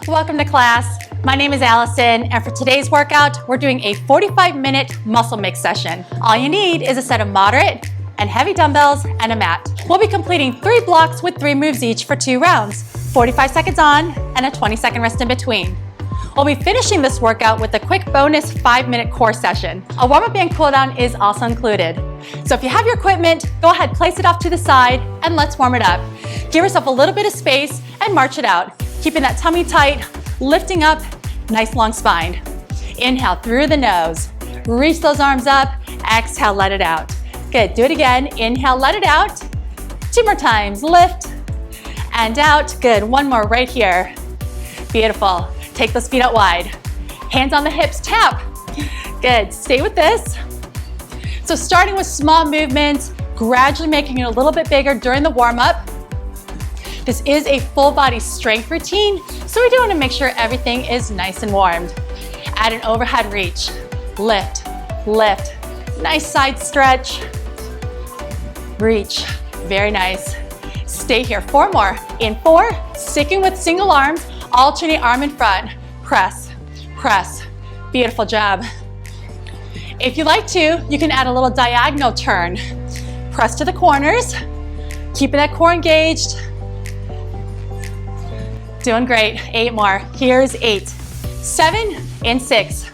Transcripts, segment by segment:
Welcome to class. My name is Allison, and for today's workout, we're doing a 45-minute muscle mix session. All you need is a set of moderate and heavy dumbbells and a mat. We'll be completing 3 blocks with 3 moves each for 2 rounds, 45 seconds on and a 20-second rest in between. We'll be finishing this workout with a quick bonus 5-minute core session. A warm-up and cooldown is also included. So if you have your equipment, go ahead, place it off to the side, and let's warm it up. Give yourself a little bit of space and march it out. Keeping that tummy tight, lifting up, nice long spine. Inhale through the nose. Reach those arms up, exhale, let it out. Good, do it again. Inhale, let it out. 2 more times, lift and out. Good, 1 more right here. Beautiful. Take those feet out wide. Hands on the hips, tap. Good, stay with this. So starting with small movements, gradually making it a little bit bigger during the warm-up. This is a full body strength routine, so we do want to make sure everything is nice and warmed. Add an overhead reach. Lift, lift. Nice side stretch. Reach, very nice. Stay here, 4 more. In 4, sticking with single arms, alternate arm in front. Press, press. Beautiful job. If you like to, you can add a little diagonal turn. Press to the corners, keeping that core engaged. Doing great, 8 more. Here's 8, 7, and 6.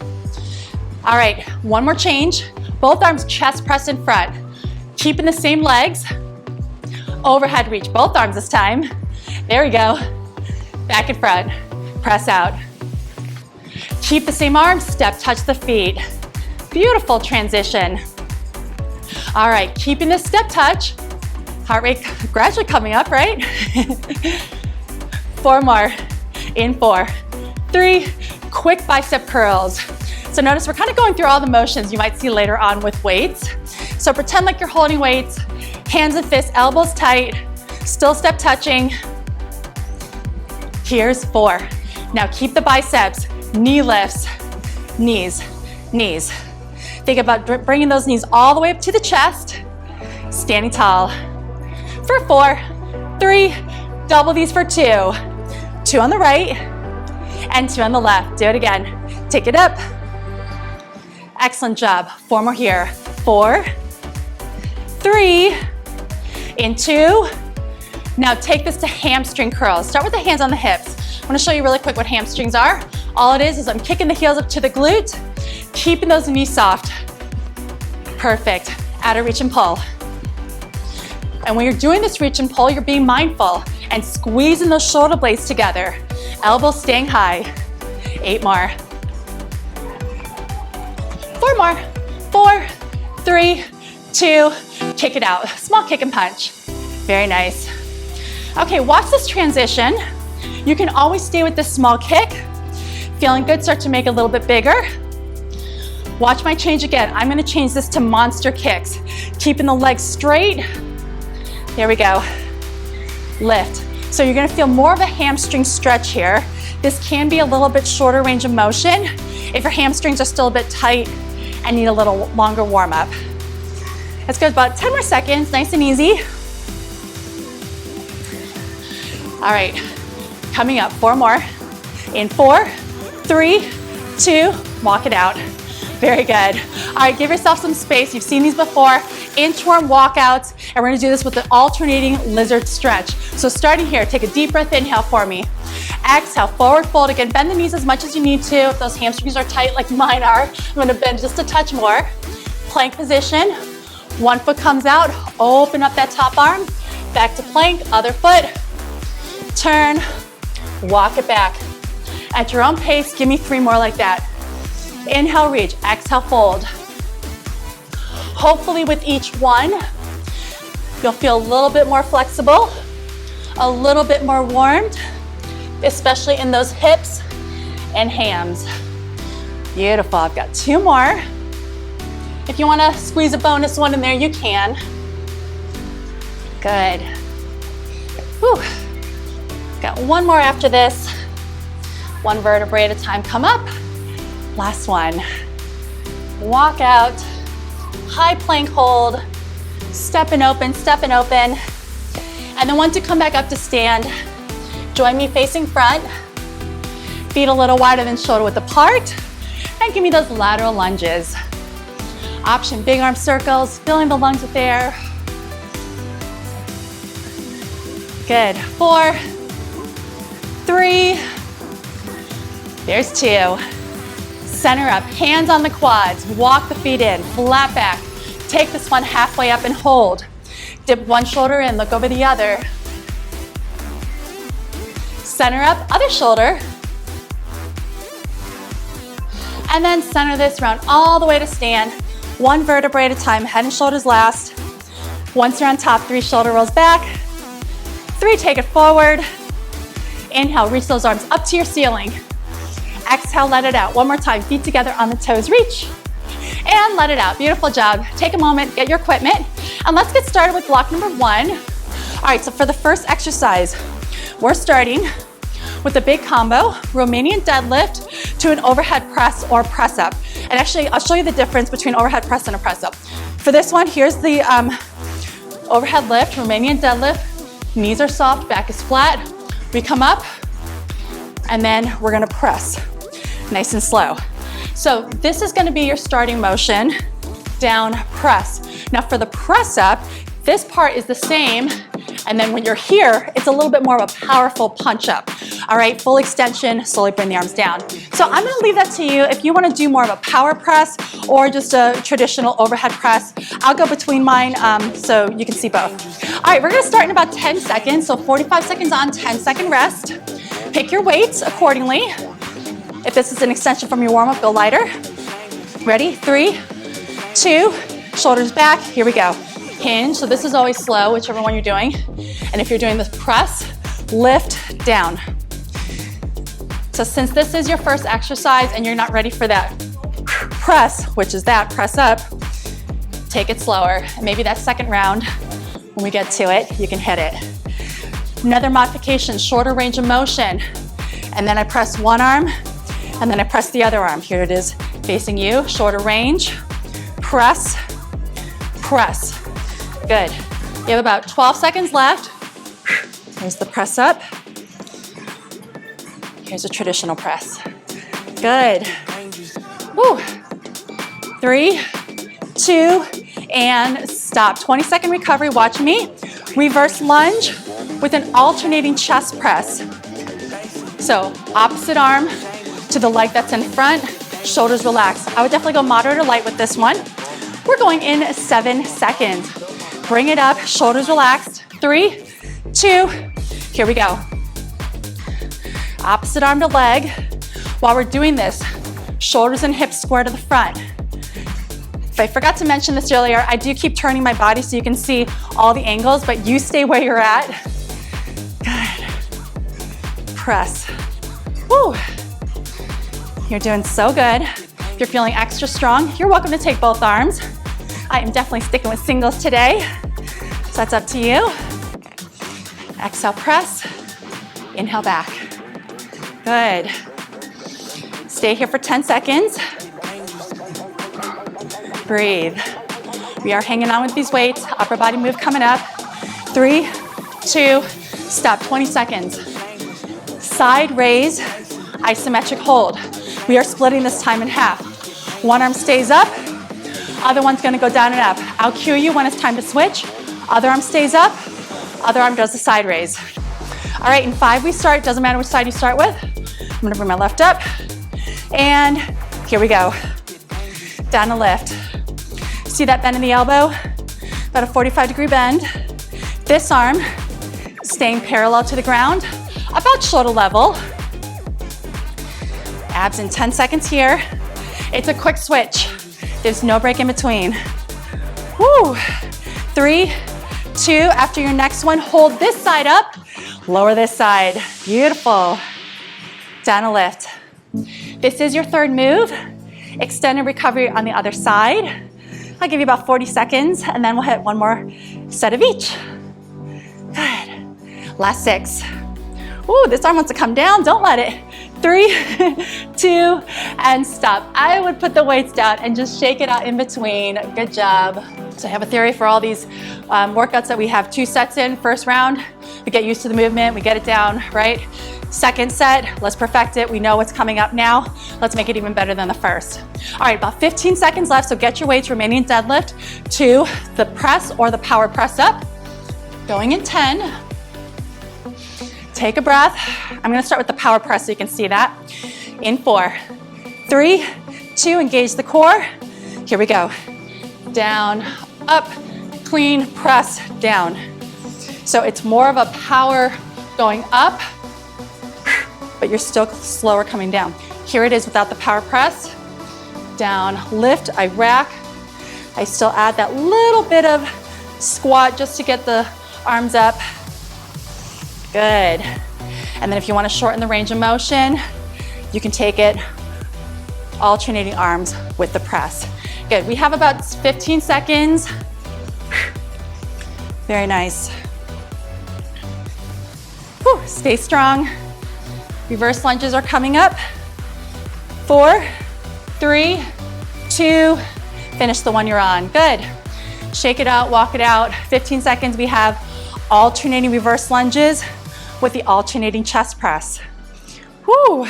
All right, 1 more change. Both arms chest press in front. Keeping the same legs. Overhead reach, both arms this time. There we go. Back in front, press out. Keep the same arms, step touch the feet. Beautiful transition. All right, keeping this step touch. Heart rate gradually coming up, right? 4 more, in 4, 3, quick bicep curls. So notice we're kind of going through all the motions you might see later on with weights. So pretend like you're holding weights, hands and fists, elbows tight, still step touching. Here's 4. Now keep the biceps, knee lifts, knees, knees. Think about bringing those knees all the way up to the chest, standing tall. For 4, 3, double these for 2. 2 on the right and 2 on the left. Do it again. Take it up. Excellent job. 4 more here. 4, 3, in 2. Now take this to hamstring curls. Start with the hands on the hips. I want to show you really quick what hamstrings are. All it is I'm kicking the heels up to the glute, keeping those knees soft. Perfect. Add a reach and pull. And when you're doing this reach and pull, you're being mindful and squeezing those shoulder blades together. Elbows staying high. 8 more. 4 more. 4, 3, 2, kick it out. Small kick and punch. Very nice. Okay, watch this transition. You can always stay with this small kick. Feeling good, start to make it a little bit bigger. Watch my change again. I'm gonna change this to monster kicks. Keeping the legs straight. There we go. Lift. So you're gonna feel more of a hamstring stretch here. This can be a little bit shorter range of motion if your hamstrings are still a bit tight and need a little longer warm up. Let's go about 10 more seconds, nice and easy. All right, coming up, 4 more. In 4, 3, 2, walk it out. Very good. All right, give yourself some space. You've seen these before. Inchworm walkouts, and we're gonna do this with an alternating lizard stretch. So starting here, take a deep breath, inhale for me. Exhale, forward fold. Again, bend the knees as much as you need to. If those hamstrings are tight like mine are, I'm gonna bend just a touch more. Plank position. 1 foot comes out, open up that top arm. Back to plank, other foot. Turn, walk it back. At your own pace, give me 3 more like that. Inhale, reach, exhale, fold. Hopefully with each one, you'll feel a little bit more flexible, a little bit more warmed, especially in those hips and hams. Beautiful, I've got 2 more. If you wanna squeeze a bonus one in there, you can. Good. Whew. Got 1 more after this. 1 vertebrae at a time, come up. Last one. Walk out, high plank hold, step and open, and then once you come back up to stand, join me facing front. Feet a little wider than shoulder width apart. And give me those lateral lunges. Option, big arm circles, filling the lungs with air. Good, 4, 3, there's 2. Center up, hands on the quads, walk the feet in, flat back. Take this one halfway up and hold. Dip one shoulder in, look over the other. Center up, other shoulder. And then center this round all the way to stand. One vertebrae at a time, head and shoulders last. Once you're on top, 3 shoulder rolls back. 3, take it forward. Inhale, reach those arms up to your ceiling. Exhale, let it out. One more time, feet together on the toes, reach. And let it out, beautiful job. Take a moment, get your equipment, and let's get started with block number 1. All right, so for the first exercise, we're starting with a big combo, Romanian deadlift to an overhead press or press up. And actually, I'll show you the difference between overhead press and a press up. For this one, here's the overhead lift, Romanian deadlift. Knees are soft, back is flat. We come up, and then we're gonna press, nice and slow. So this is gonna be your starting motion, down, press. Now for the press up, this part is the same, and then when you're here, it's a little bit more of a powerful punch up. All right, full extension, slowly bring the arms down. So I'm gonna leave that to you. If you wanna do more of a power press or just a traditional overhead press, I'll go between mine so you can see both. All right, we're gonna start in about 10 seconds. So 45 seconds on, 10-second rest. Pick your weights accordingly. If this is an extension from your warm-up, go lighter. Ready? 3, 2, shoulders back, here we go. Hinge, so this is always slow, whichever one you're doing. And if you're doing the press, lift, down. So since this is your first exercise and you're not ready for that press, which is that press up, take it slower. And maybe that second round, when we get to it, you can hit it. Another modification, shorter range of motion. And then I press one arm, and then I press the other arm. Here it is, facing you, shorter range, press, press. Good. You have about 12 seconds left. Here's the press up. Here's a traditional press. Good. Woo. 3, 2, and stop. 20-second recovery, watch me. Reverse lunge with an alternating chest press. So opposite arm to the leg that's in front, shoulders relaxed. I would definitely go moderate or light with this one. We're going in 7 seconds. Bring it up, shoulders relaxed. 3, 2, here we go. Opposite arm to leg. While we're doing this, shoulders and hips square to the front. If I forgot to mention this earlier, I do keep turning my body so you can see all the angles, but you stay where you're at. Good. Press. Woo. You're doing so good. If you're feeling extra strong, you're welcome to take both arms. I am definitely sticking with singles today, so that's up to you. Exhale, press. Inhale back. Good. Stay here for 10 seconds. Breathe. We are hanging on with these weights. Upper body move coming up. 3, 2, stop. 20 seconds. Side raise, isometric hold. We are splitting this time in half. One arm stays up, other one's gonna go down and up. I'll cue you when it's time to switch. Other arm stays up, other arm does the side raise. All right, in 5 we start, doesn't matter which side you start with. I'm gonna bring my left up, and here we go. Down to lift. See that bend in the elbow? About a 45-degree bend. This arm staying parallel to the ground, about shoulder level. Abs in 10 seconds here. It's a quick switch. There's no break in between. Woo. 3, 2, after your next one, hold this side up, lower this side. Beautiful. Down a lift. This is your third move. Extended recovery on the other side. I'll give you about 40 seconds, and then we'll hit one more set of each. Good. Last 6. Ooh, this arm wants to come down, don't let it. 3, 2, and stop. I would put the weights down and just shake it out in between. Good job. So I have a theory for all these workouts that we have 2 sets in. First round, we get used to the movement, we get it down, right? Second set, let's perfect it. We know what's coming up now. Let's make it even better than the first. All right, about 15 seconds left, so get your weights remaining in deadlift to the press or the power press up. Going in 10. Take a breath. I'm gonna start with the power press so you can see that. In 4, 3, 2, engage the core. Here we go. Down, up, clean, press, down. So it's more of a power going up, but you're still slower coming down. Here it is without the power press. Down, lift, I rack. I still add that little bit of squat just to get the arms up. Good. And then if you want to shorten the range of motion, you can take it alternating arms with the press. Good, we have about 15 seconds. Very nice. Whew, stay strong. Reverse lunges are coming up. 4, 3, 2, finish the one you're on. Good. Shake it out, walk it out. 15 seconds, we have alternating reverse lunges with the alternating chest press. Whew.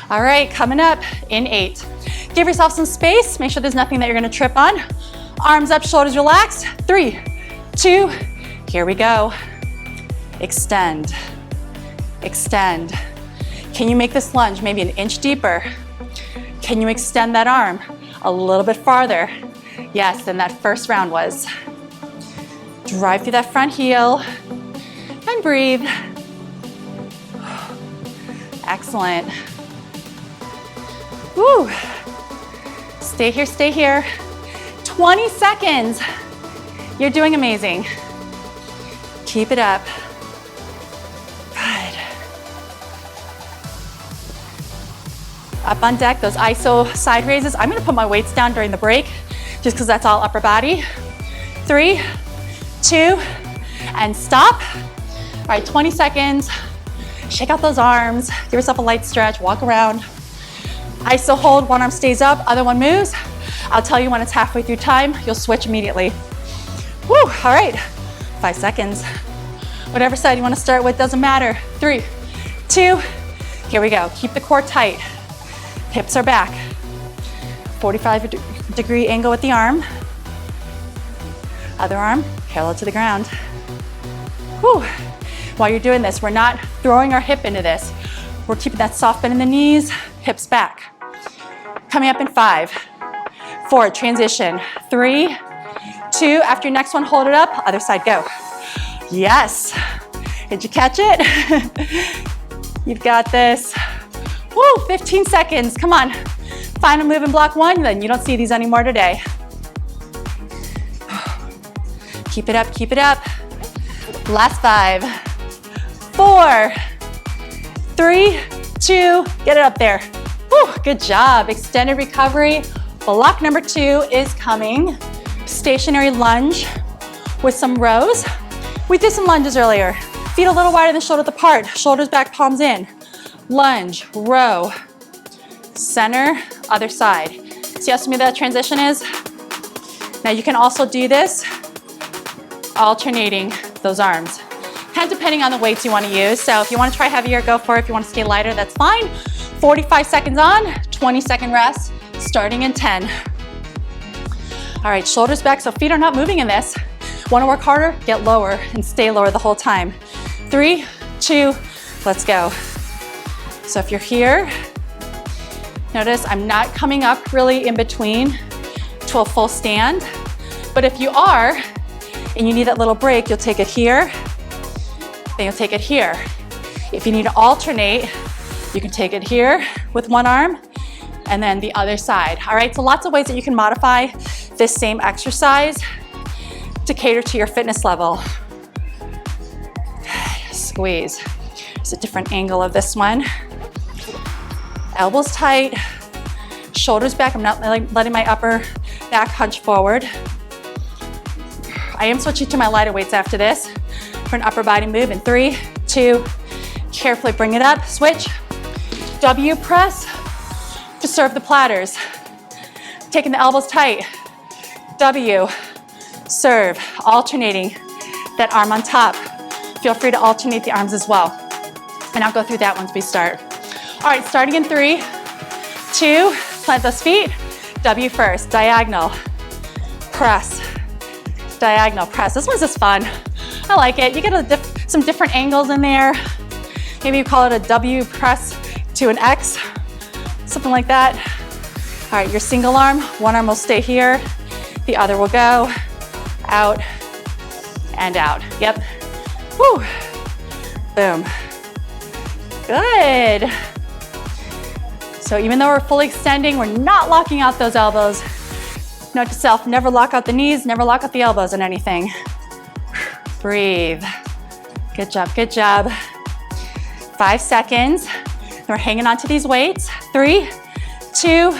All right, coming up in 8. Give yourself some space. Make sure there's nothing that you're gonna trip on. Arms up, shoulders relaxed. 3, 2, here we go. Extend, extend. Can you make this lunge maybe an inch deeper? Can you extend that arm a little bit farther? Yes, than that first round was. Drive through that front heel and breathe. Excellent. Woo. Stay here, stay here. 20 seconds. You're doing amazing. Keep it up. Good. Up on deck, those ISO side raises. I'm gonna put my weights down during the break just because that's all upper body. 3, 2, and stop. All right, 20 seconds. Shake out those arms. Give yourself a light stretch, walk around. ISO hold, one arm stays up, other one moves. I'll tell you when it's halfway through time, you'll switch immediately. Woo, all right, 5 seconds. Whatever side you wanna start with, doesn't matter. 3, 2, here we go. Keep the core tight. Hips are back. 45-degree angle with the arm. Other arm, parallel to the ground. Whew. While you're doing this, we're not throwing our hip into this. We're keeping that soft bend in the knees, hips back. Coming up in 5, 4, transition. 3, 2, after your next one, hold it up, other side, go. Yes. Did you catch it? You've got this. Woo, 15 seconds, come on. Final move in block 1, then you don't see these anymore today. Keep it up, keep it up. Last 5, 4, 3, 2, get it up there. Woo, good job, extended recovery. Block number 2 is coming. Stationary lunge with some rows. We did some lunges earlier. Feet a little wider than shoulder width apart. Shoulders back, palms in. Lunge, row, center, other side. See how smooth that transition is? Now you can also do this alternating those arms. Kind of depending on the weights you want to use. So if you want to try heavier, go for it. If you want to stay lighter, that's fine. 45 seconds on, 20-second rest, starting in 10. All right, shoulders back, so feet are not moving in this. Want to work harder? Get lower and stay lower the whole time. 3, 2, let's go. So if you're here, notice I'm not coming up really in between to a full stand. But if you are, and you need that little break, you'll take it here, then you'll take it here. If you need to alternate, you can take it here with one arm, and then the other side. All right, so lots of ways that you can modify this same exercise to cater to your fitness level. Squeeze. There's a different angle of this one. Elbows tight, shoulders back. I'm not letting my upper back hunch forward. I am switching to my lighter weights after this for an upper body move in 3, 2, carefully bring it up, switch. W press to serve the platters. Taking the elbows tight. W, serve, alternating that arm on top. Feel free to alternate the arms as well. And I'll go through that once we start. All right, starting in 3, 2, plant those feet. W first, diagonal, press, diagonal, press. This one's just fun. I like it. You get some different angles in there. Maybe you call it a W press to an X, something like that. All right, your single arm, one arm will stay here. The other will go out and out. Yep. Woo. Boom. Good. So even though we're fully extending, we're not locking out those elbows. Note to self, never lock out the knees, never lock out the elbows on anything. Breathe. Good job, good job. 5 seconds. And we're hanging on to these weights. 3, 2,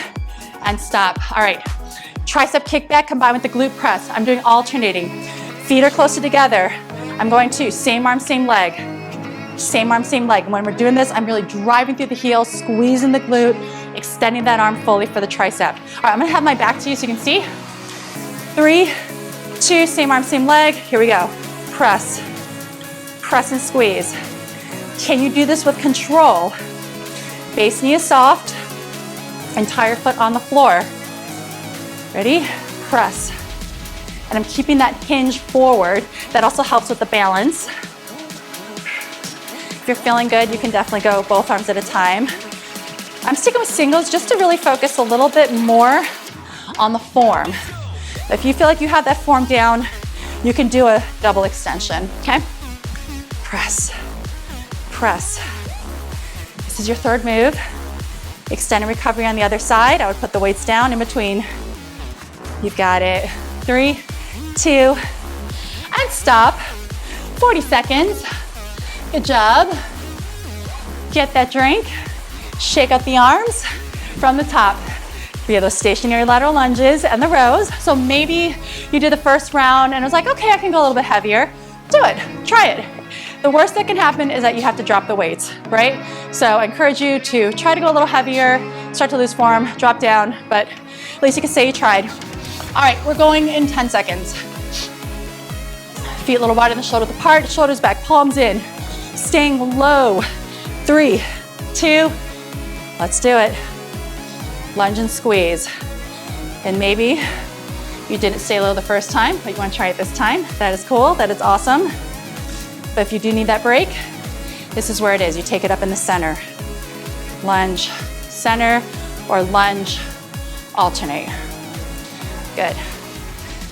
and stop. All right, tricep kickback combined with the glute press. I'm doing alternating. Feet are closer together. I'm going to same arm, same leg. Same arm, same leg. And when we're doing this, I'm really driving through the heel, squeezing the glute, extending that arm fully for the tricep. All right, I'm gonna have my back to you so you can see. 3, 2, same arm, same leg. Here we go. Press, press and squeeze. Can you do this with control? Base knee is soft, entire foot on the floor. Ready? Press. And I'm keeping that hinge forward. That also helps with the balance. If you're feeling good, you can definitely go both arms at a time. I'm sticking with singles just to really focus a little bit more on the form. If you feel like you have that form down, you can do a double extension, okay? Press, press. This is your third move. Extend and recovery on the other side. I would put the weights down in between. You've got it. 3, 2, and stop. 40 seconds. Good job. Get that drink. Shake out the arms from the top. We have those stationary lateral lunges and the rows. So maybe you did the first round and it was like, okay, I can go a little bit heavier. Do it, try it. The worst that can happen is that you have to drop the weights, right? So I encourage you to try to go a little heavier, start to lose form, drop down, but at least you can say you tried. All right, we're going in 10 seconds. Feet a little wider than shoulders apart, shoulders back, palms in. Staying low. 3, 2, let's do it. Lunge and squeeze. And maybe you didn't stay low the first time, but you want to try it this time. That is cool, that is awesome. But if you do need that break, this is where it is. You take it up in the center. Lunge, center, or lunge, alternate. Good.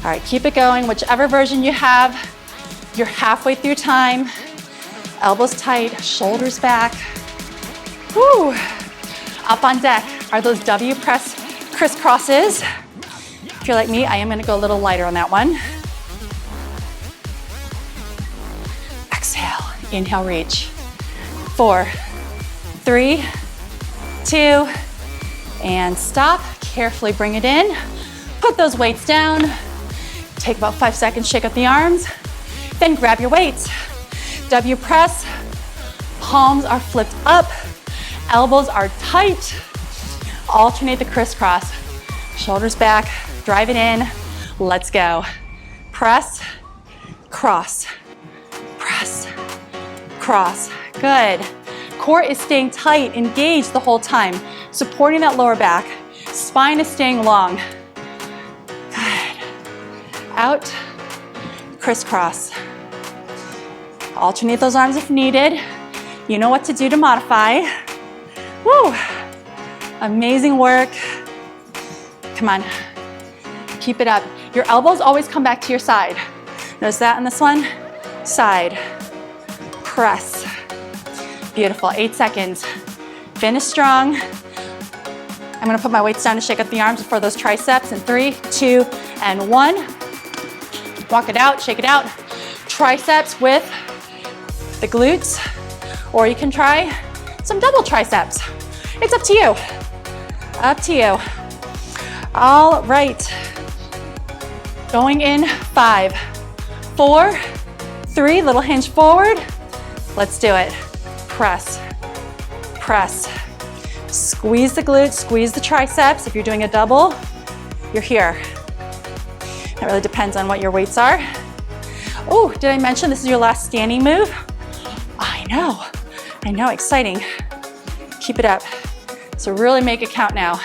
All right, keep it going. Whichever version you have, you're halfway through time. Elbows tight, shoulders back. Woo! Up on deck are those W press crisscrosses. If you're like me, I am gonna go a little lighter on that one. Exhale, inhale, reach. 4, 3, 2, and stop. Carefully bring it in. Put those weights down. Take about 5 seconds, shake up the arms. Then grab your weights. W press, palms are flipped up, elbows are tight. Alternate the crisscross. Shoulders back, drive it in. Let's go. Press, cross, press, cross. Good. Core is staying tight, engaged the whole time, supporting that lower back. Spine is staying long. Good. Out, crisscross. Alternate those arms if needed. You know what to do to modify. Woo! Amazing work. Come on, keep it up. Your elbows always come back to your side. Notice that in this one? Side, press. Beautiful, 8 seconds. Finish strong. I'm gonna put my weights down to shake up the arms for those triceps in 3, 2, and 1. Walk it out, shake it out. Triceps with the glutes, or you can try some double triceps. It's up to you. Up to you. All right. Going in 5, 4, 3, little hinge forward. Let's do it. Press, press. Squeeze the glutes, squeeze the triceps. If you're doing a double, you're here. It really depends on what your weights are. Oh, did I mention this is your last standing move? I know, exciting. Keep it up. So really make it count now.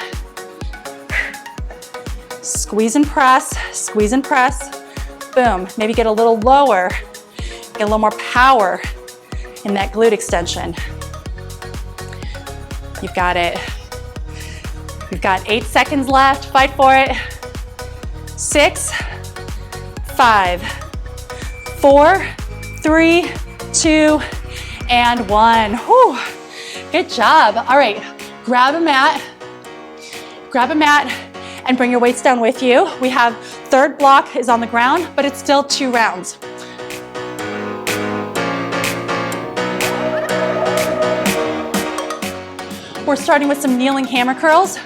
Squeeze and press, squeeze and press. Boom, maybe get a little lower, get a little more power in that glute extension. You've got it. You've got 8 seconds left, fight for it. 6, 5, 4, 3, 2, and 1. Whew. Good job. All right, grab a mat and bring your weights down with you. We have third block is on the ground, but it's still 2 rounds. We're starting with some kneeling hammer curls.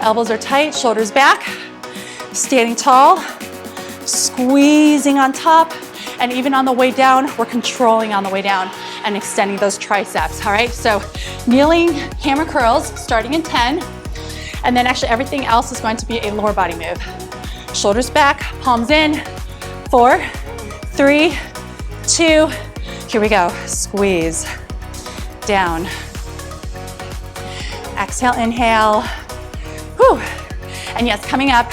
Elbows are tight, shoulders back, standing tall, squeezing on top, and even on the way down, we're controlling on the way down and extending those triceps, all right? So kneeling hammer curls starting in 10, and then actually everything else is going to be a lower body move. Shoulders back, palms in, 4, 3, 2, here we go, squeeze, down. Exhale, inhale. Whew. And yes, coming up,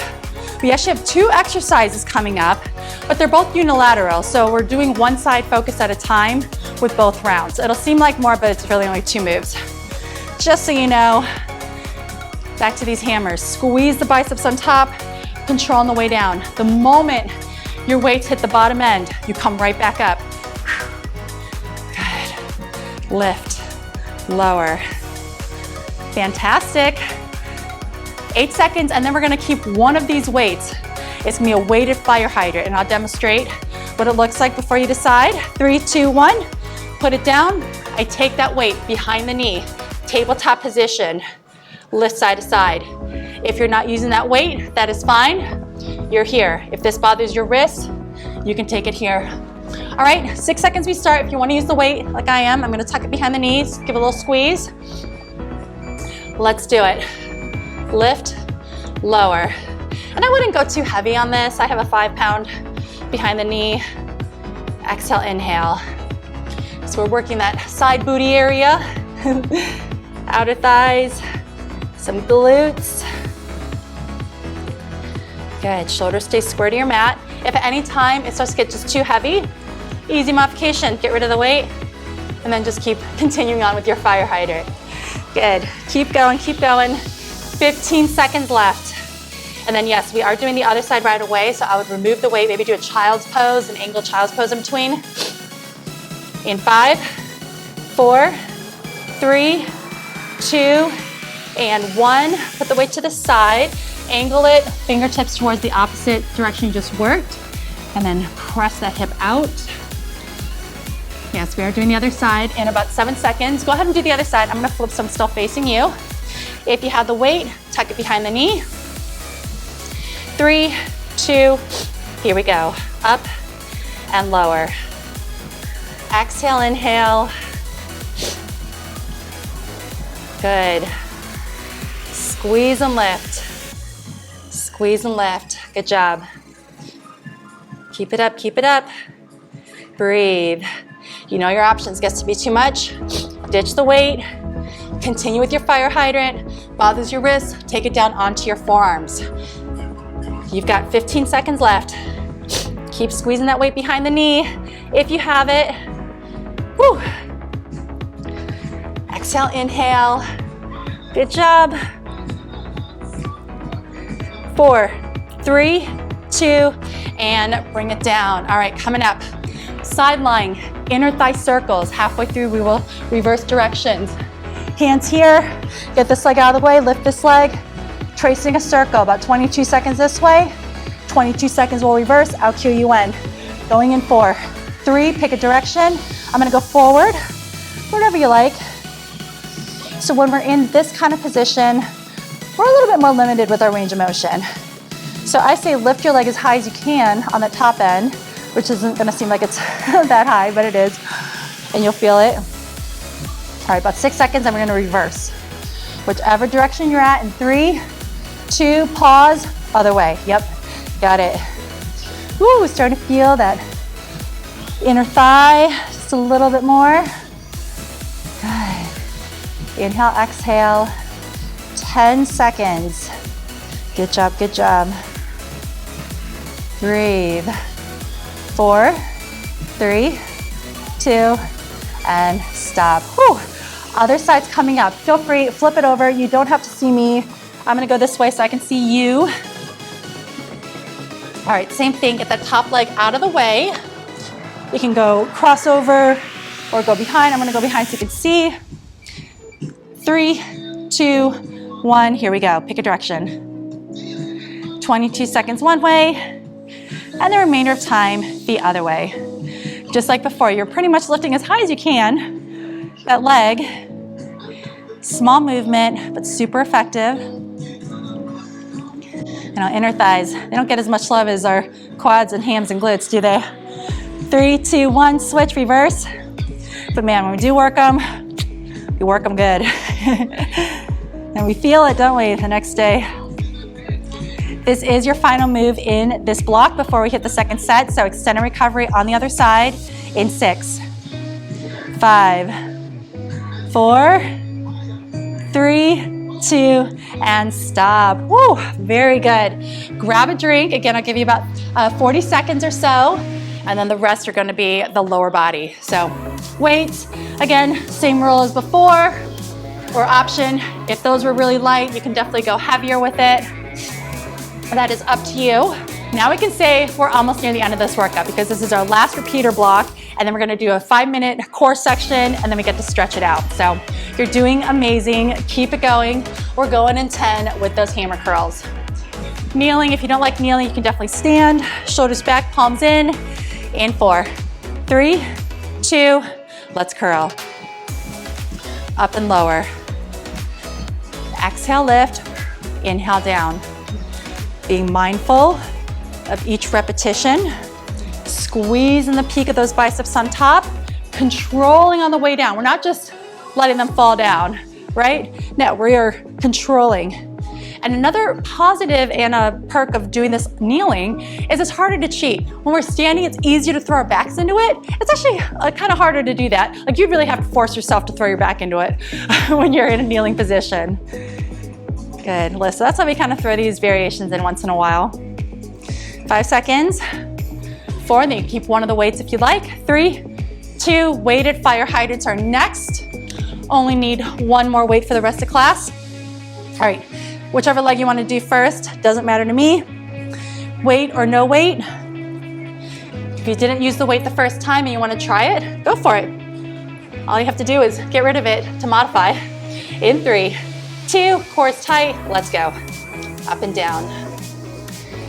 we actually have 2 exercises coming up, but they're both unilateral. So we're doing one side focus at a time with both rounds. It'll seem like more, but it's really only 2 moves. Just so you know, back to these hammers. Squeeze the biceps on top, control on the way down. The moment your weights hit the bottom end, you come right back up. Good. Lift, lower. Fantastic. 8 seconds, and then we're gonna keep one of these weights. It's gonna be a weighted fire hydrant, and I'll demonstrate what it looks like before you decide. 3, 2, 1, put it down. I take that weight behind the knee, tabletop position, lift side to side. If you're not using that weight, that is fine. You're here. If this bothers your wrist, you can take it here. All right, 6 seconds we start. If you wanna use the weight like I am, I'm gonna tuck it behind the knees, give a little squeeze. Let's do it. Lift, lower. And I wouldn't go too heavy on this. I have a 5-pound behind the knee. Exhale, inhale. So we're working that side booty area, outer thighs, some glutes. Good, shoulders stay square to your mat. If at any time it starts to get just too heavy, easy modification, get rid of the weight, and then just keep continuing on with your fire hydrant. Good, keep going, 15 seconds left. And then yes, we are doing the other side right away, so I would remove the weight, maybe do a child's pose, an angled child's pose in between. In 5, 4, 3, 2, and 1. Put the weight to the side, angle it, fingertips towards the opposite direction you just worked, and then press that hip out. Yes, we are doing the other side in about 7 seconds. Go ahead and do the other side. I'm gonna flip so I'm still facing you. If you have the weight, tuck it behind the knee. 3, 2, here we go. Up and lower. Exhale, inhale. Good. Squeeze and lift. Squeeze and lift. Good job. Keep it up, keep it up. Breathe. You know your options. Gets to be too much, ditch the weight. Continue with your fire hydrant. Bothers your wrists, take it down onto your forearms. You've got 15 seconds left. Keep squeezing that weight behind the knee if you have it. Woo. Exhale, inhale. Good job. 4, 3, 2, and bring it down. All right, coming up. Side lying, inner thigh circles. Halfway through, we will reverse directions. Hands here, get this leg out of the way, lift this leg, tracing a circle, about 22 seconds this way, 22 seconds we'll reverse, I'll cue you in. Going in 4, 3, pick a direction. I'm gonna go forward, wherever you like. So when we're in this kind of position, we're a little bit more limited with our range of motion. So I say lift your leg as high as you can on the top end, which isn't gonna seem like it's that high, but it is, and you'll feel it. All right, about 6 seconds, and we're gonna reverse. Whichever direction you're at in 3, 2, pause, other way. Yep, Got it. Woo, starting to feel that inner thigh, just a little bit more. Good. Inhale, exhale, 10 seconds. Good job, good job. Breathe. 4, 3, 2, and stop. Whew. Other side's coming up. Feel free, flip it over. You don't have to see me. I'm gonna go this way so I can see you. All right, same thing, get that top leg out of the way. You can go crossover or go behind. I'm gonna go behind so you can see. 3, 2, 1, here we go. Pick a direction. 22 seconds one way, and the remainder of time the other way. Just like before, you're pretty much lifting as high as you can. That leg, small movement, but super effective. You know, inner thighs, they don't get as much love as our quads and hams and glutes, do they? 3, 2, 1, switch, reverse. But man, when we do work them, we work them good. And we feel it, don't we, the next day. This is your final move in this block before we hit the second set. So extended recovery on the other side in 6, 5, 4, 3, 2, and stop. Woo, very good. Grab a drink. Again, I'll give you about 40 seconds or so, and then the rest are gonna be the lower body. So weights, again, same rule as before, or option. If those were really light, you can definitely go heavier with it. That is up to you. Now we can say we're almost near the end of this workout because this is our last repeater block, and then we're gonna do a 5-minute core section, and then we get to stretch it out. So you're doing amazing, keep it going. We're going in 10 with those hammer curls. Kneeling, if you don't like kneeling, you can definitely stand. Shoulders back, palms in 4, 3, 2, let's curl. Up and lower. Exhale, lift, inhale down. Being mindful of each repetition, squeezing the peak of those biceps on top, controlling on the way down. We're not just letting them fall down, right? No, we are controlling. And another positive and a perk of doing this kneeling is it's harder to cheat. When we're standing, it's easier to throw our backs into it. It's actually kind of harder to do that. Like you really have to force yourself to throw your back into it when you're in a kneeling position. Good, so that's how we kind of throw these variations in once in a while. 5 seconds, 4, and then you keep one of the weights if you like. 3, 2, weighted fire hydrants are next. Only need one more weight for the rest of class. All right, whichever leg you want to do first, doesn't matter to me. Weight or no weight. If you didn't use the weight the first time and you want to try it, go for it. All you have to do is get rid of it to modify. In 3, 2, core is tight, let's go. Up and down.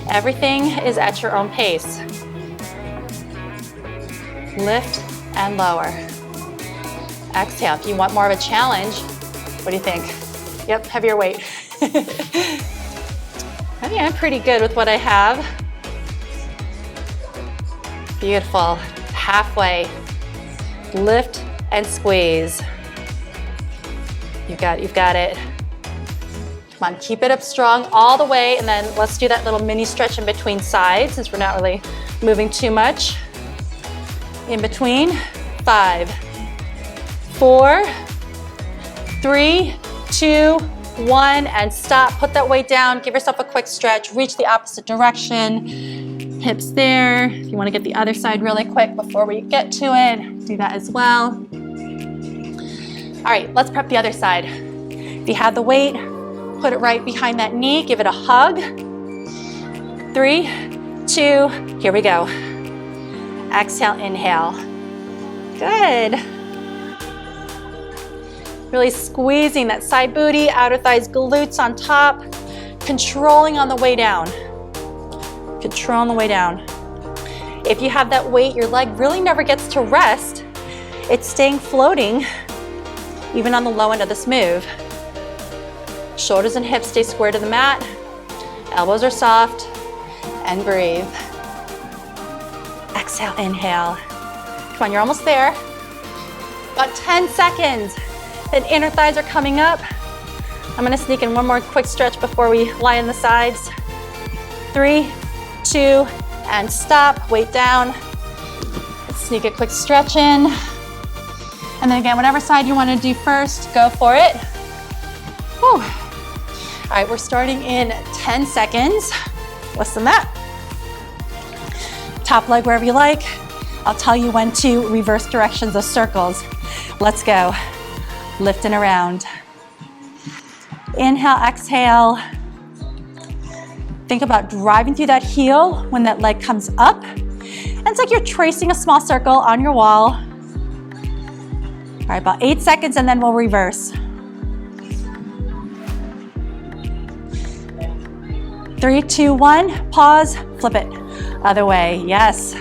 Everything is at your own pace. Lift and lower. Exhale. If you want more of a challenge, what do you think? Yep, heavier weight. I think I'm pretty good with what I have. Beautiful. Halfway. Lift and squeeze. You've got it. Come on, keep it up strong all the way, and then let's do that little mini stretch in between sides since we're not really moving too much. In between, 5, 4, 3, 2, 1, and stop. Put that weight down, give yourself a quick stretch, reach the opposite direction. Hips there. If you want to get the other side really quick before we get to it, do that as well. All right, let's prep the other side. If you have the weight, put it right behind that knee, give it a hug. 3, 2, here we go. Exhale, inhale. Good. Really squeezing that side booty, outer thighs, glutes on top, controlling on the way down. Control on the way down. If you have that weight, your leg really never gets to rest. It's staying floating, even on the low end of this move. Shoulders and hips stay square to the mat. Elbows are soft, and breathe. Exhale, inhale. Come on, you're almost there. About 10 seconds. Then inner thighs are coming up. I'm gonna sneak in one more quick stretch before we lie on the sides. 3, 2, and stop, weight down. Let's sneak a quick stretch in. And then again, whatever side you want to do first, go for it. Whew. All right, we're starting in 10 seconds. Less than that. Top leg wherever you like. I'll tell you when to reverse directions of circles. Let's go. Lifting around. Inhale, exhale. Think about driving through that heel when that leg comes up. And it's like you're tracing a small circle on your wall. All right, about 8 seconds and then we'll reverse. 3, 2, 1, pause, flip it. Other way, yes.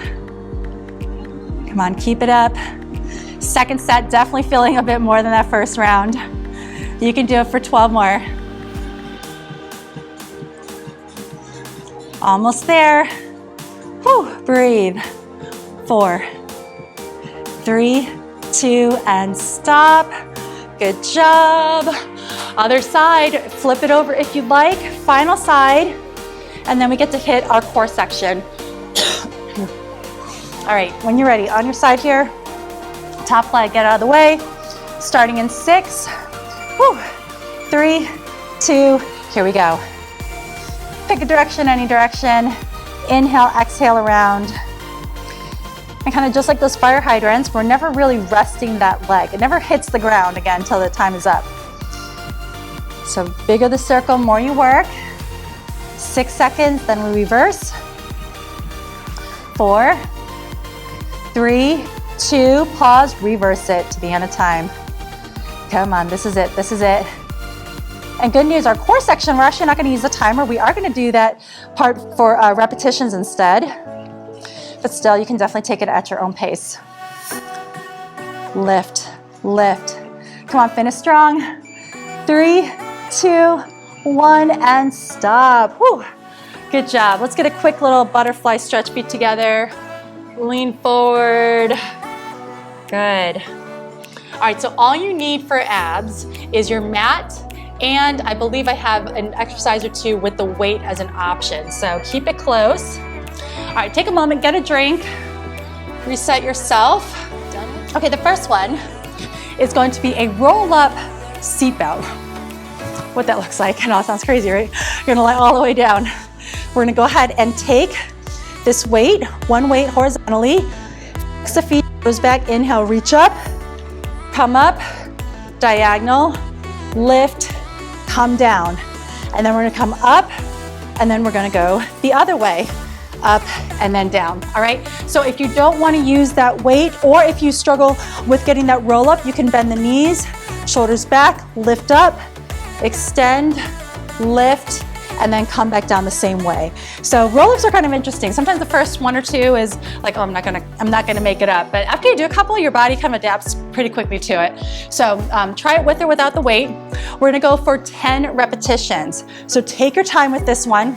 Come on, keep it up. Second set, definitely feeling a bit more than that first round. You can do it for 12 more. Almost there. Whew, breathe. 4, 3, 2, and stop. Good job. Other side, flip it over if you'd like. Final side, and then we get to hit our core section. All right, when you're ready, on your side here, top leg, get out of the way. Starting in 6, 3, 2, here we go. Pick a direction, any direction. Inhale, exhale around. And kind of just like those fire hydrants, we're never really resting that leg. It never hits the ground again until the time is up. So bigger the circle, more you work. 6 seconds, then we reverse. 4, 3, 2, pause, reverse it to the end of time. Come on, this is it, this is it. And good news, our core section, we're actually not gonna use a timer. We are gonna do that part for repetitions instead. But still, you can definitely take it at your own pace. Lift, lift. Come on, finish strong. 3, 2, 1, and stop. Whew. Good job. Let's get a quick little butterfly stretch, feet together. Lean forward. Good. All right, so all you need for abs is your mat, and I believe I have an exercise or two with the weight as an option. So keep it close. All right, take a moment, get a drink, reset yourself. Okay, the first one is going to be a roll-up seatbelt. What that looks like. I know it sounds crazy, right? You're gonna lie all the way down. We're gonna go ahead and take this weight, one weight horizontally, flex the feet, goes back, inhale, reach up, come up, diagonal, lift, come down. And then we're gonna come up, and then we're gonna go the other way, up and then down, all right? So if you don't wanna use that weight, or if you struggle with getting that roll up, you can bend the knees, shoulders back, lift up, extend, lift, and then come back down the same way. So roll-ups are kind of interesting. Sometimes the first 1 or 2 is like, oh, I'm not gonna make it up. But after you do a couple, your body kind of adapts pretty quickly to it. So try it with or without the weight. We're gonna go for 10 repetitions. So take your time with this one.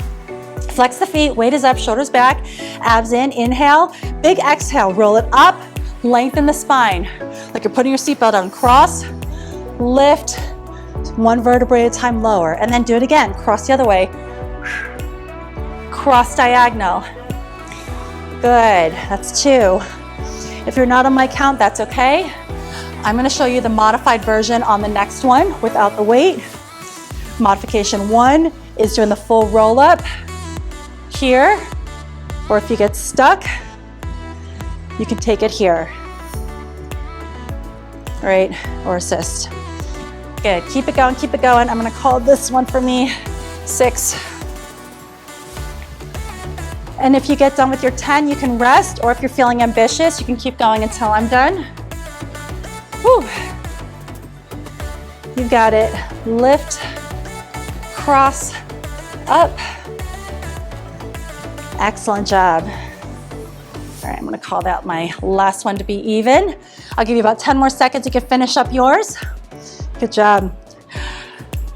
Flex the feet, weight is up, shoulders back, abs in, inhale, big exhale, roll it up, lengthen the spine. Like you're putting your seatbelt on, cross, lift, one vertebrae at a time lower, and then do it again. Cross the other way. Cross diagonal. Good, that's 2. If you're not on my count, that's okay. I'm gonna show you the modified version on the next one without the weight. Modification 1 is doing the full roll up here, or if you get stuck, you can take it here, all right, or assist. Good, keep it going, keep it going. I'm gonna call this one for me 6. And if you get done with your 10, you can rest, or if you're feeling ambitious, you can keep going until I'm done. Whew. You got it. Lift, cross, up. Excellent job. All right, I'm gonna call that my last one to be even. I'll give you about 10 more seconds. You can finish up yours. Good job.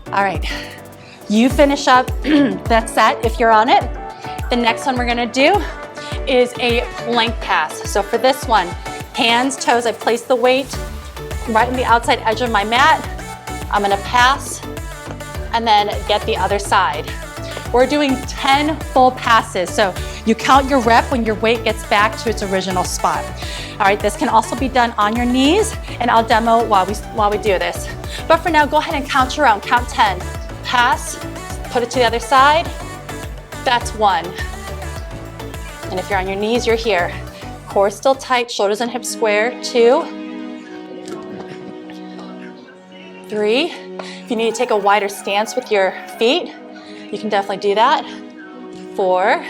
All right, you finish up that set if you're on it. The next one we're gonna do is a plank pass. So for this one, hands, toes, I place the weight right on the outside edge of my mat. I'm gonna pass and then get the other side. we're doing 10 full passes. So you count your rep when your weight gets back to its original spot. All right, this can also be done on your knees, and I'll demo while we do this. But for now, go ahead and count your own. Count 10. Pass, put it to the other side. That's 1. And if you're on your knees, you're here. Core still tight, shoulders and hips square. 2. 3. If you need to take a wider stance with your feet, you can definitely do that. 4.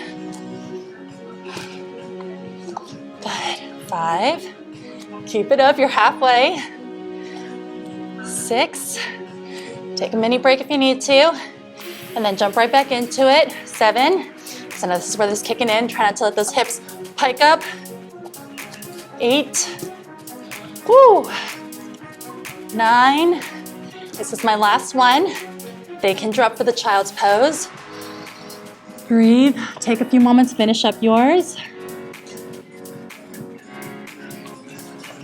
Good. 5. Keep it up, you're halfway. 6. Take a mini break if you need to. And then jump right back into it. 7. So now this is where this is kicking in. Try not to let those hips pike up. 8. Woo. 9. This is my last one. They can drop for the child's pose. Breathe. Take a few moments, finish up yours.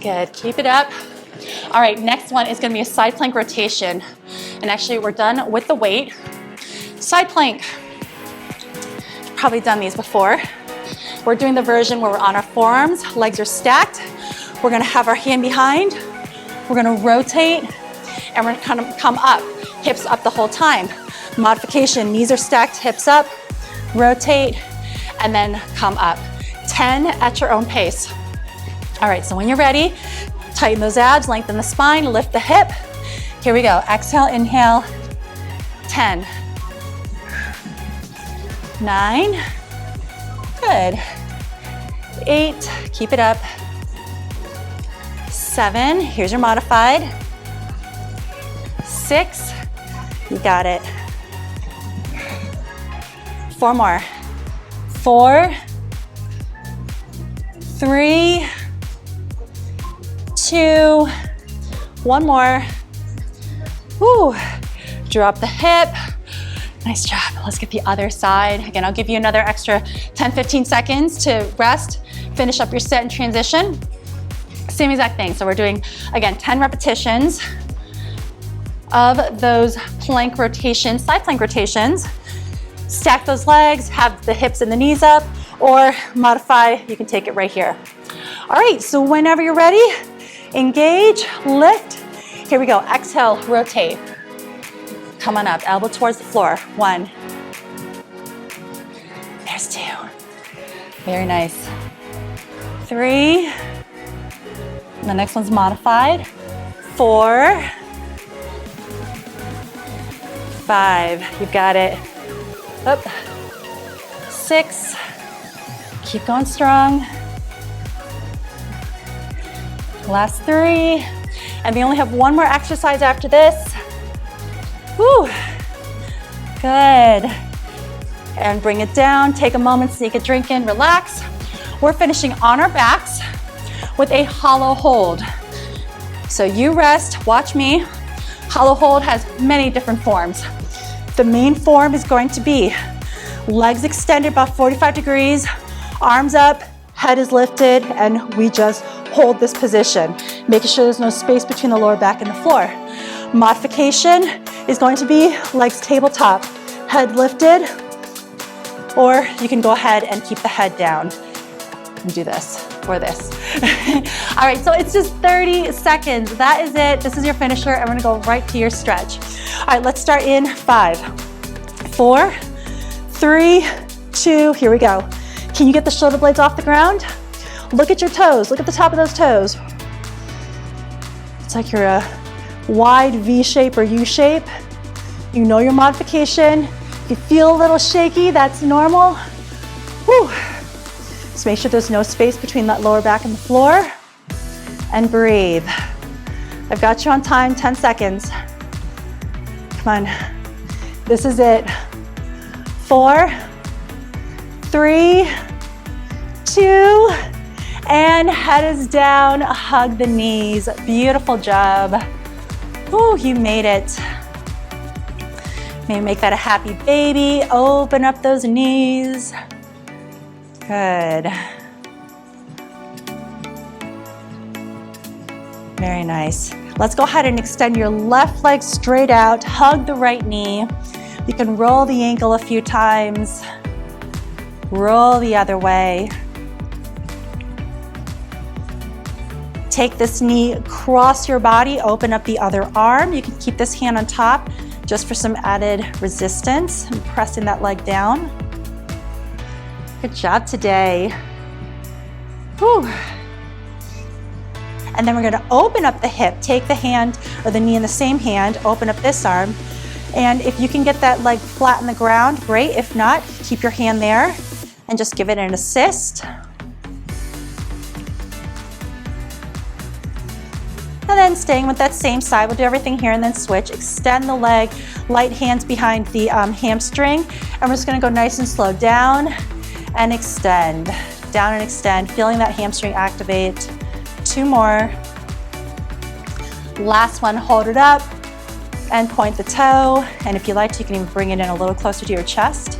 Good, keep it up. All right, next one is gonna be a side plank rotation. And actually, we're done with the weight. Side plank. You've probably done these before. We're doing the version where we're on our forearms, legs are stacked. We're gonna have our hand behind. We're gonna rotate, and we're gonna come up, hips up the whole time. Modification, knees are stacked, hips up, rotate, and then come up. 10 at your own pace. All right, so when you're ready, tighten those abs, lengthen the spine, lift the hip. Here we go, exhale, inhale, 10. 9, good. 8, keep it up. 7, here's your modified. 6, you got it. 4 more. 4, 3, 2, 1 more. Woo. Drop the hip. Nice job. Let's get the other side. Again, I'll give you another extra 10, 15 seconds to rest, finish up your set and transition. Same exact thing. So we're doing, again, 10 repetitions of those plank rotations, side plank rotations. Stack those legs, have the hips and the knees up, or modify, you can take it right here. All right, so whenever you're ready, engage, lift. Here we go, exhale, rotate. Come on up, elbow towards the floor. 1. There's 2. Very nice. 3. The next one's modified. 4. 5, you got it. Up. 6. Keep going strong. Last 3. And we only have one more exercise after this. Woo. Good. And bring it down. Take a moment, sneak a drink in, relax. We're finishing on our backs with a hollow hold. So you rest, watch me. Hollow hold has many different forms. The main form is going to be legs extended about 45 degrees, arms up, head is lifted, and we just hold this position, making sure there's no space between the lower back and the floor. Modification is going to be legs tabletop, head lifted, or you can go ahead and keep the head down and do this or this. All right, so it's just 30 seconds. That is it. This is your finisher. I'm gonna go right to your stretch. All right, let's start in 5, 4, 3, 2, here we go. Can you get the shoulder blades off the ground? Look at your toes, look at the top of those toes. It's like you're a wide V shape or U shape. You know your modification. If you feel a little shaky, that's normal. Whew. Just make sure there's no space between that lower back and the floor. And breathe. I've got you on time, 10 seconds. Come on, this is it. 4, 3, 2, and head is down, hug the knees. Beautiful job. Ooh, you made it. Maybe make that a happy baby. Open up those knees. Good. Very nice. Let's go ahead and extend your left leg straight out. Hug the right knee. You can roll the ankle a few times, roll the other way. Take this knee across your body, open up the other arm. You can keep this hand on top just for some added resistance and pressing that leg down. Good job today. Whew. And then we're gonna open up the hip. Take the hand or the knee in the same hand, open up this arm. And if you can get that leg flat on the ground, great. If not, keep your hand there and just give it an assist. And then staying with that same side, we'll do everything here and then switch. Extend the leg, light hands behind the hamstring. And we're just gonna go nice and slow. Down and extend, feeling that hamstring activate. 2 more. Last one, hold it up and point the toe. And if you like to, you can even bring it in a little closer to your chest.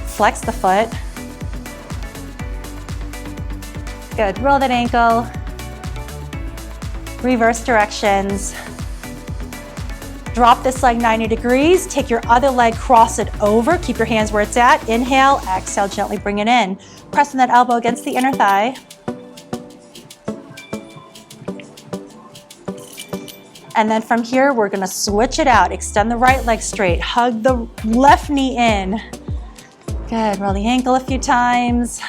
Flex the foot. Good, roll that ankle. Reverse directions. Drop this leg 90 degrees. Take your other leg, cross it over. Keep your hands where it's at. Inhale, exhale, gently bring it in. Pressing that elbow against the inner thigh. And then from here, we're gonna switch it out. Extend the right leg straight. Hug the left knee in. Good, roll the ankle a few times.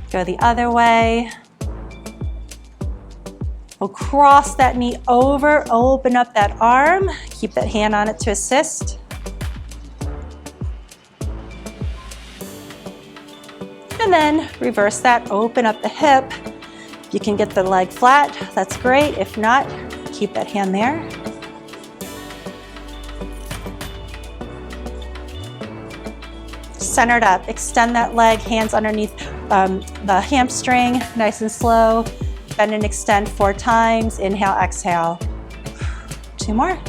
Go the other way. We'll cross that knee over, open up that arm. Keep that hand on it to assist. And then reverse that, open up the hip. If you can get the leg flat, that's great. If not, keep that hand there. Center it up, extend that leg, hands underneath the hamstring, nice and slow. Bend and extend 4 times. Inhale, exhale. 2 more.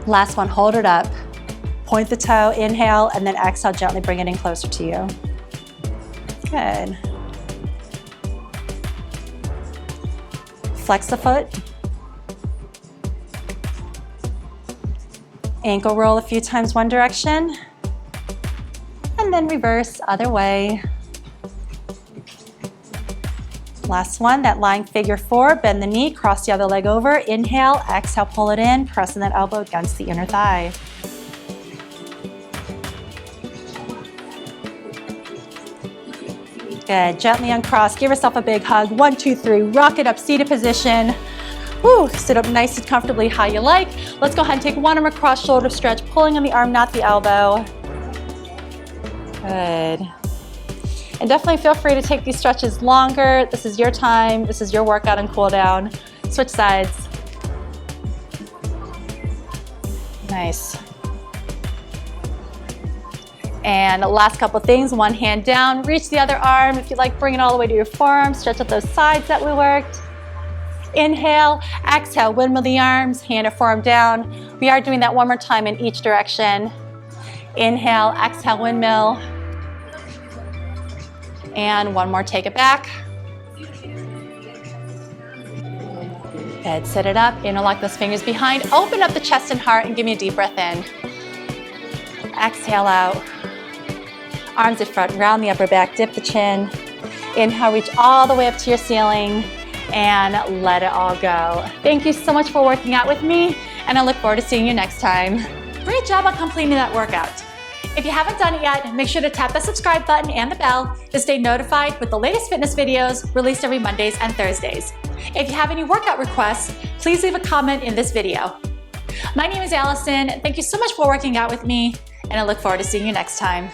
Last one, hold it up. Point the toe, inhale, and then exhale, gently bring it in closer to you. Good. Flex the foot. Ankle roll a few times one direction. And then reverse, other way. Last one, that lying figure 4, bend the knee, cross the other leg over, inhale, exhale, pull it in, pressing that elbow against the inner thigh. Good, gently uncross, give yourself a big hug. 1, 2, 3, rock it up, seated position. Woo, sit up nice and comfortably how you like. Let's go ahead and take one arm across, shoulder stretch, pulling on the arm, not the elbow. Good. And definitely feel free to take these stretches longer. This is your time. This is your workout and cool down. Switch sides. Nice. And last couple things, one hand down, reach the other arm. If you like, bring it all the way to your forearm. Stretch out those sides that we worked. Inhale, exhale, windmill the arms, hand or forearm down. We are doing that one more time in each direction. Inhale, exhale, windmill. And one more, take it back. Good, sit it up, interlock those fingers behind, open up the chest and heart and give me a deep breath in. Exhale out. Arms in front, round the upper back, dip the chin. Inhale, reach all the way up to your ceiling and let it all go. Thank you so much for working out with me, and I look forward to seeing you next time. Great job on completing that workout. If you haven't done it yet, make sure to tap the subscribe button and the bell to stay notified with the latest fitness videos released every Mondays and Thursdays. If you have any workout requests, please leave a comment in this video. My name is Allison. Thank you so much for working out with me, and I look forward to seeing you next time.